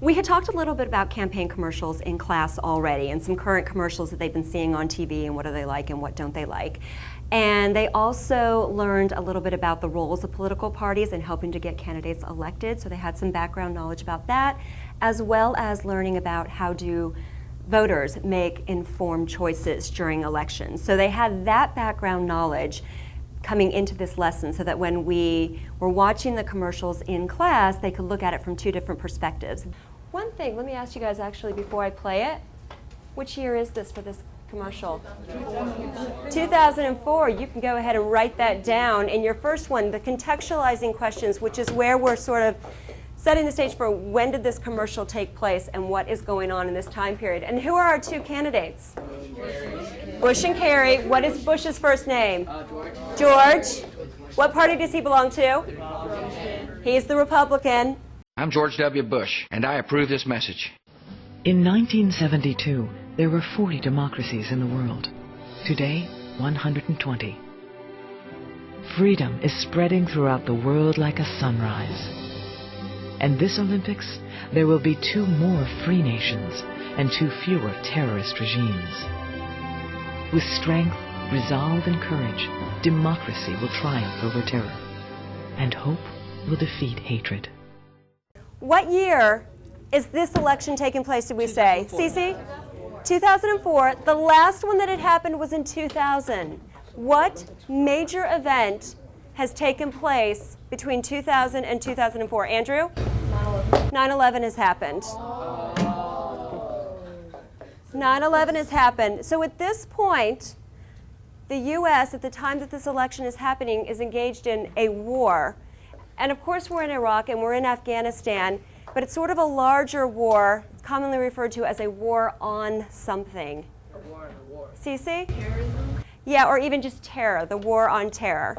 We had talked a little bit about campaign commercials in class already and some current commercials that they've been seeing on TV and what do they like and what don't they like. And they also learned a little bit about the roles of political parties in helping to get candidates elected, so they had some background knowledge about that, as well as learning about how do voters make informed choices during elections. So they had that background knowledge coming into this lesson so that when we were watching the commercials in class, they could look at it from two different perspectives. One thing, let me ask you guys actually before I play it, which year is this for this commercial? 2004. You can go ahead and write that down. In your first one, the contextualizing questions, which is where we're sort of setting the stage for when did this commercial take place and what is going on in this time period. And who are our two candidates? Bush and Kerry. What is Bush's first name? George. What party does he belong to? He's the Republican. I'm George W. Bush, and I approve this message. In 1972, there were 40 democracies in the world. Today, 120. Freedom is spreading throughout the world like a sunrise. And this Olympics, there will be 2 more free nations and 2 fewer terrorist regimes. With strength, resolve, and courage, democracy will triumph over terror, and hope will defeat hatred. What year is this election taking place, did we say? Cece? 2004. The last one that had happened was in 2000. What major event has taken place between 2000 and 2004? Andrew? 9/11 has happened. 9/11 has happened. So at this point, the U.S., at the time that this election is happening, is engaged in a war. And of course we're in Iraq and we're in Afghanistan, but it's sort of a larger war. It's commonly referred to as a war on something. A war on a war. Cece? Terrorism? Yeah, or even just terror, the war on terror.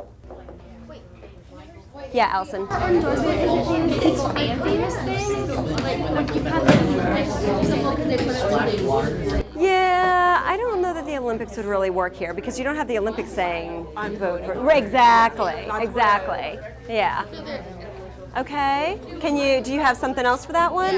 Yeah, Allison. It's famous things? Like when you have Yeah, I don't know that the Olympics would really work here because you don't have the Olympics saying vote for. Exactly, exactly. Yeah. Okay. Do you have something else for that one?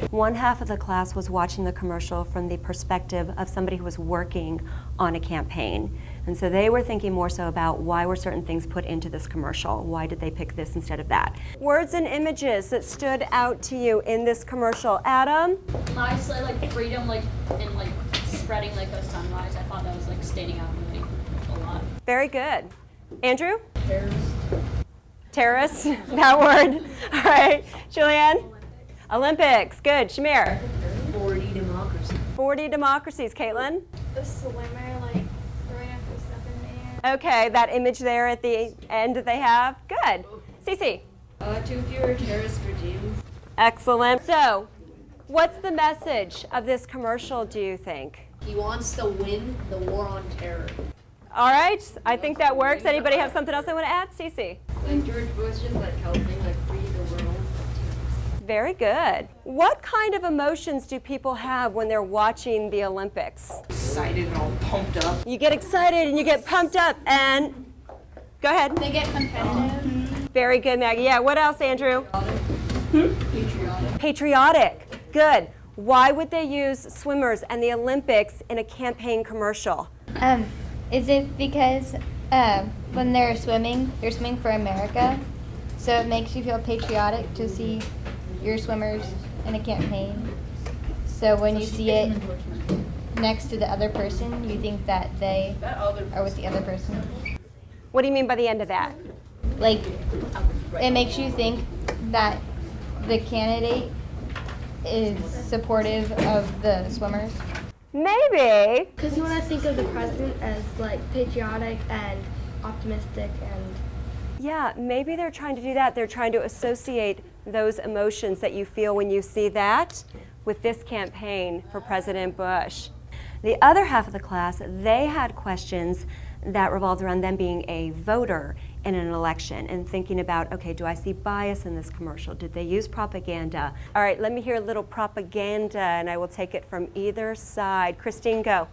One half of the class was watching the commercial from the perspective of somebody who was working on a campaign. And so they were thinking more so about why were certain things put into this commercial? Why did they pick this instead of that? Words and images that stood out to you in this commercial. Adam? I said like freedom, like and like spreading like a sunrise. I thought that was like standing out really a lot. Very good. Andrew? Terrorist. Terrorist, that word. All right. Julianne? Olympics. Good. Shamir? 40 democracies. 40 democracies. Caitlin? The swimmer, like, throwing up the stuff in the air. Okay, that image there at the end that they have. Good. Cece? 2 fewer terrorist regimes. Excellent. So, what's the message of this commercial, do you think? He wants to win the war on terror. All right, I think that works. Anybody have something else they want to add? Cece? Like George Bush just like helping like free the world. Very good. What kind of emotions do people have when they're watching the Olympics? Excited and all pumped up. You get excited and you get pumped up and go ahead. They get competitive. Very good, Maggie. Yeah, what else, Andrew? Patriotic. Patriotic. Good. Why would they use swimmers and the Olympics in a campaign commercial? Is it because when they're swimming for America, so it makes you feel patriotic to see your swimmers in a campaign? So when you see it next to the other person, you think that they are with the other person? What do you mean by the end of that? Like, it makes you think that the candidate is supportive of the swimmers? Maybe. Because you want to think of the president as, like, patriotic and optimistic and... Yeah, maybe they're trying to do that. They're trying to associate those emotions that you feel when you see that with this campaign for President Bush. The other half of the class, they had questions that revolved around them being a voter in an election and thinking about, okay, do I see bias in this commercial? Did they use propaganda? All right, let me hear a little propaganda and I will take it from either side. Christine, go.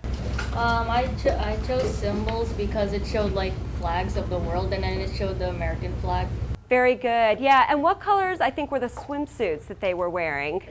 I chose symbols because it showed like flags of the world and then it showed the American flag. Very good. Yeah, and what colors I think were the swimsuits that they were wearing?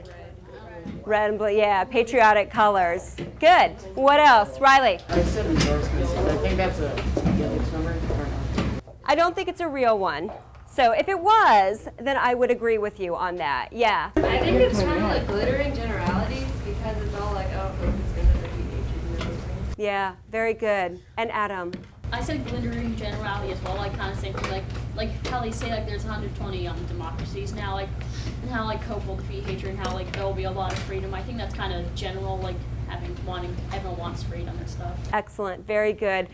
Red and blue, yeah, patriotic colors. Good. What else? Riley? I said endorsements. I think that's a yellow swimmer or no? I don't think it's a real one. So if it was, then I would agree with you on that. Yeah. I think it's kind of like glittering generalities because it's all like, oh, hope it's going to defeat hatred and everything. Yeah, very good. And Adam? I said glittering generality as well, like kind of same thing, like how they say like there's 120 democracies now, like and how like hope will defeat hatred and how like there will be a lot of freedom. I think that's kind of general, like everyone wants freedom and stuff. Excellent. Very good.